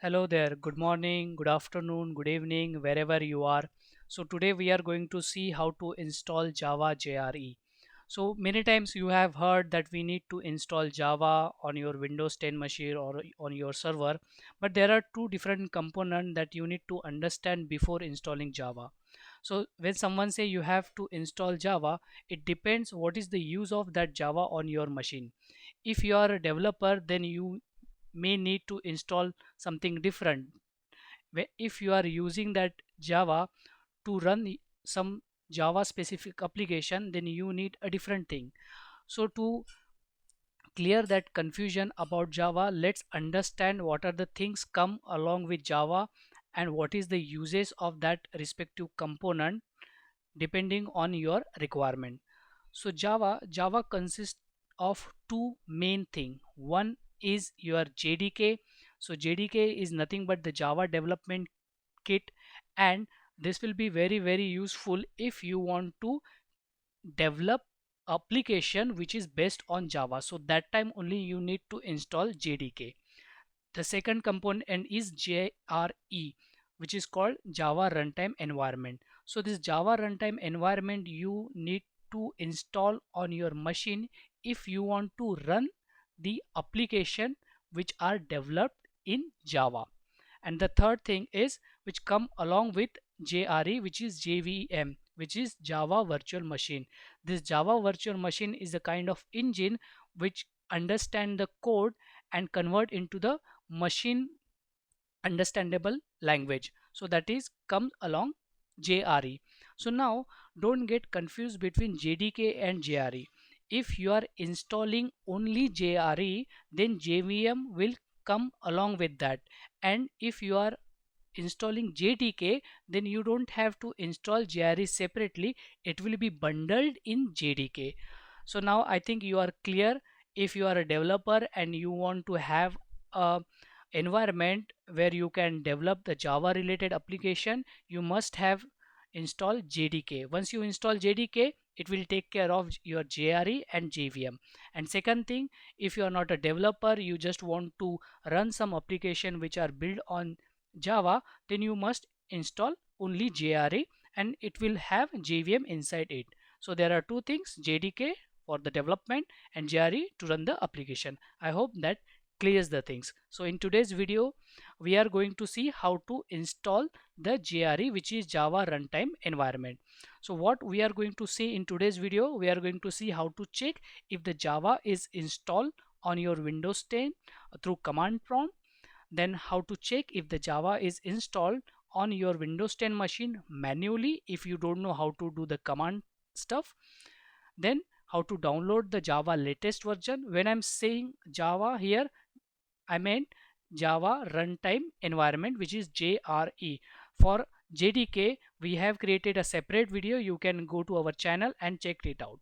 Hello there, good morning, good afternoon, good evening, wherever you are. So, today we are going to see how to install Java JRE. So, many times you have heard that we need to install Java on your Windows 10 machine or on your server, but there are two different components that you need to understand before installing Java. So, when someone say you have to install Java, it depends what is the use of that Java on your machine. If you are a developer, then you may need to install something different. If you are using that Java to run some Java specific application, then you need a different thing. So to clear that confusion about Java, let's understand what are the things come along with Java and what is the uses of that respective component depending on your requirement. So Java consists of two main thing. One is your JDK. So JDK is nothing but the Java development kit, and this will be very useful if you want to develop application which is based on Java. So that time only you need to install JDK. The second component is JRE, which is called Java Runtime Environment. So this Java Runtime Environment you need to install on your machine if you want to run the application which are developed in Java. And the third thing is which come along with JRE, which is JVM, which is Java Virtual Machine. This Java Virtual Machine is a kind of engine which understand the code and convert into the machine understandable language. So that is comes along JRE. So now don't get confused between JDK and JRE. If you are installing only JRE, then JVM will come along with that. And if you are installing JDK, then you don't have to install JRE separately. It will be bundled in JDK. So now I think you are clear. If you are a developer and you want to have a environment where you can develop the Java related application, you must have installed JDK. Once you install JDK, it will take care of your JRE and JVM. And second thing, if you are not a developer, you just want to run some application which are built on Java, then you must install only JRE and it will have JVM inside it. So there are two things, JDK for the development and JRE to run the application. I hope that clears the things. So in today's video, we are going to see how to install the JRE, which is Java Runtime Environment. So what we are going to see in today's video, we are going to see how to check if the Java is installed on your Windows 10 through command prompt, then how to check if the Java is installed on your Windows 10 machine manually if you don't know how to do the command stuff, then how to download the Java latest version. When I'm saying Java here, I meant Java Runtime Environment, which is JRE. For JDK, we have created a separate video. You can go to our channel and check it out.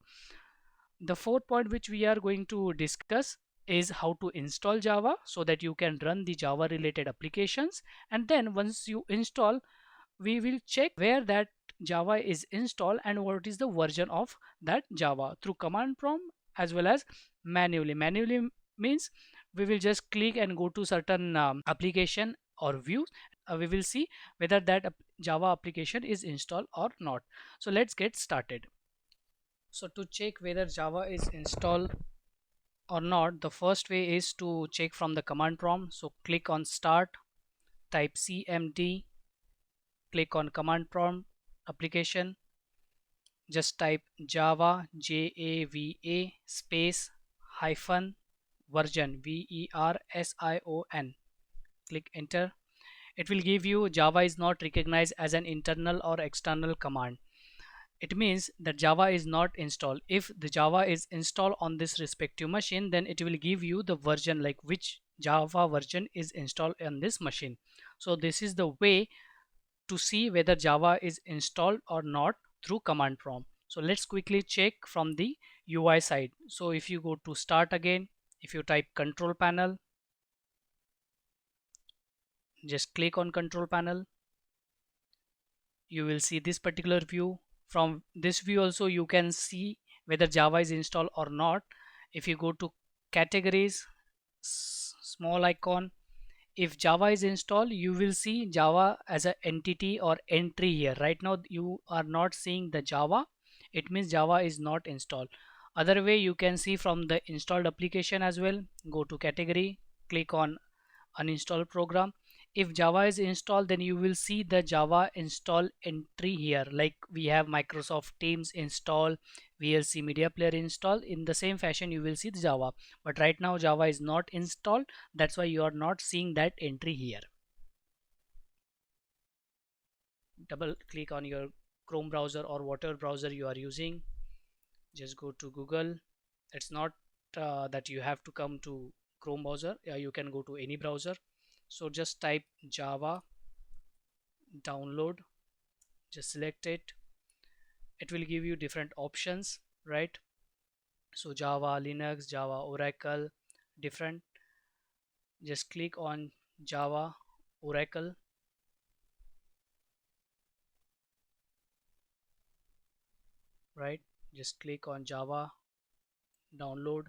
The fourth point which we are going to discuss is how to install Java so that you can run the Java related applications. And then once you install, we will check where that Java is installed and what is the version of that Java through command prompt as well as manually. Manually means we will just click and go to certain application or views. We will see whether that Java application is installed or not. So let's get started. So to check whether Java is installed or not, the first way is to check from the command prompt. So click on start, type cmd, click on command prompt application, just type Java JAVA space hyphen version VERSION, click enter. It will give you Java is not recognized as an internal or external command. It means that Java is not installed. If the Java is installed on this respective machine, then it will give you the version, like which Java version is installed on this machine. So this is the way to see whether Java is installed or not through command prompt. So let's quickly check from the UI side. So if you go to start again, if you type control panel, just click on control panel, you will see this particular view. From this view also you can see whether Java is installed or not. If you go to categories, small icon, If Java is installed, you will see Java as an entity or entry here. Right now you are not seeing the Java, it means Java is not installed. Other way you can see from the installed application as well. Go to category, click on uninstall program. If Java is installed, then you will see the Java install entry here, like we have Microsoft Teams install, VLC media player install. In the same fashion you will see the Java, but right now Java is not installed, that's why you are not seeing that entry here. Double click on your Chrome browser or whatever browser you are using, just go to Google. It's not that you have to come to Chrome browser, you can go to any browser. So just type Java download, just select it. It will give you different options, right? So Java Linux, Java Oracle, different. Just click on Java Oracle, right? Just click on Java download.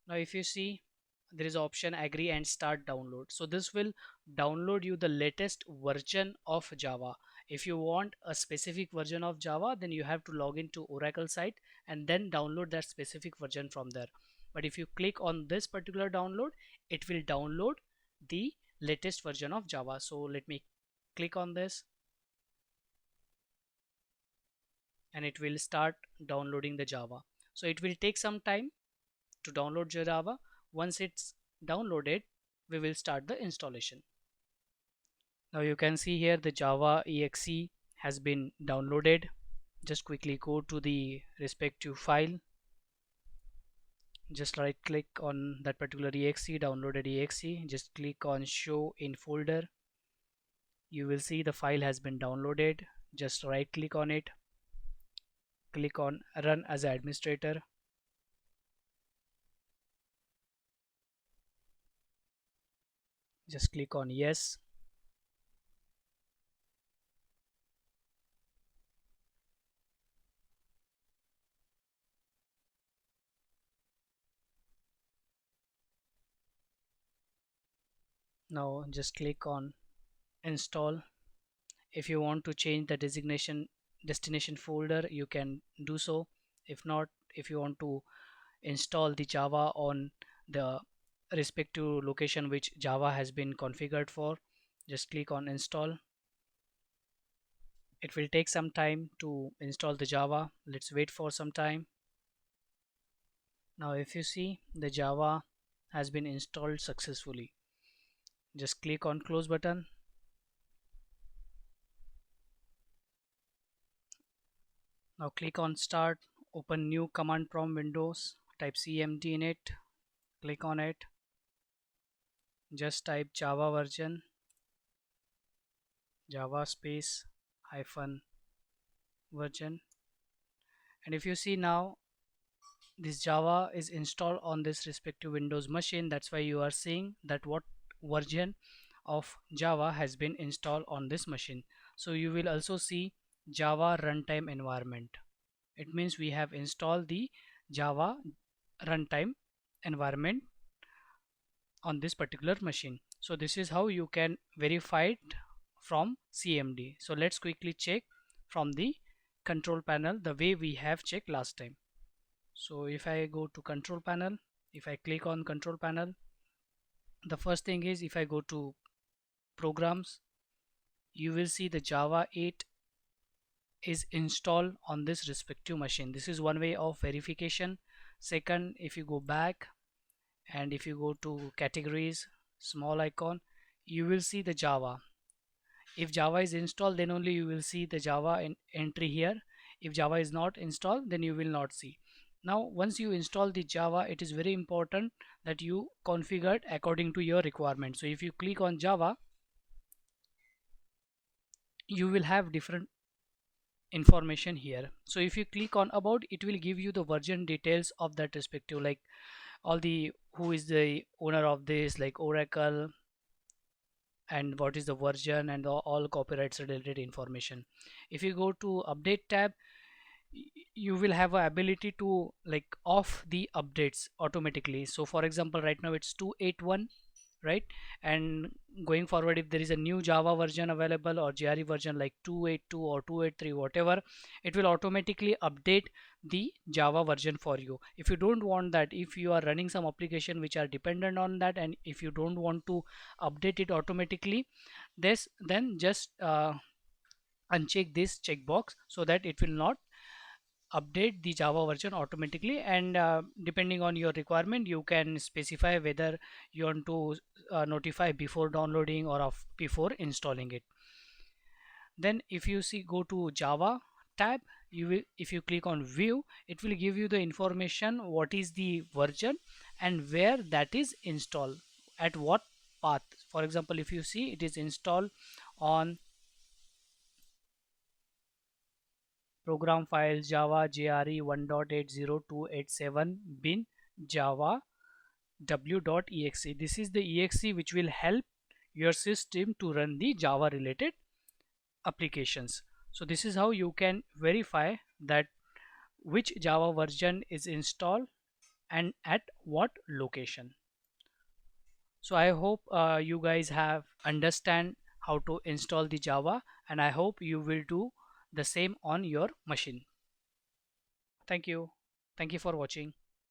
Now if you see, there is option agree and start download, so this will download you the latest version of Java. If you want a specific version of Java, then you have to log into Oracle site and then download that specific version from there. But if you click on this particular download, it will download the latest version of Java. So let me click on this and it will start downloading the Java. So it will take some time to download Java. Once it's downloaded, we will start the installation. Now you can see here the Java exe has been downloaded. Just quickly go to the respective file, just right click on that particular exe, downloaded exe, just click on show in folder. You will see the file has been downloaded. Just right click on it, click on run as administrator. Just click on yes. Now just click on install. If you want to change the designation destination folder, you can do so. If not, if you want to install the Java on the respective location which Java has been configured for, just click on install. It will take some time to install the Java. Let's wait for some time. Now if you see, the Java has been installed successfully. Just click on close button. Now click on start, open new command prompt windows, type cmd in it, click on it, just type Java version, Java space hyphen version. And if you see now, this Java is installed on this respective Windows machine. That's why you are seeing that what version of Java has been installed on this machine. So you will also see Java runtime environment. It means we have installed the Java runtime environment on this particular machine. So this is how you can verify it from CMD. So let's quickly check from the control panel the way we have checked last time. So if I go to control panel, if I click on control panel, the first thing is if I go to programs, you will see the Java 8 is installed on this respective machine. This is one way of verification. Second, if you go back and if you go to categories, small icon, you will see the Java. If Java is installed, then only you will see the Java entry here. If Java is not installed, then you will not see. Now once you install the Java, it is very important that you configure it according to your requirement. So if you click on Java, you will have different information here. So if you click on about, it will give you the version details of that respective, like all the who is the owner of this, like Oracle, and what is the version and all copyrights related information. If you go to update tab, you will have a ability to like off the updates automatically. So for example, right now it's 281, right? And going forward, if there is a new Java version available or JRE version like 282 or 283, whatever, it will automatically update the Java version for you. If you don't want that, if you are running some application which are dependent on that, and if you don't want to update it automatically, this then just uncheck this checkbox so that it will not update the Java version automatically. And depending on your requirement, you can specify whether you want to notify before downloading or before installing it. Then if you see, go to Java tab, you will, if you click on view, it will give you the information what is the version and where that is installed, at what path. For example, if you see, it is installed on program files Java JRE 1.80.287 bin Java w.exe. This is the exe which will help your system to run the Java related applications. So this is how you can verify that which Java version is installed and at what location. So I hope you guys have understand how to install the Java, and I hope you will do the same on your machine. Thank you. Thank you for watching.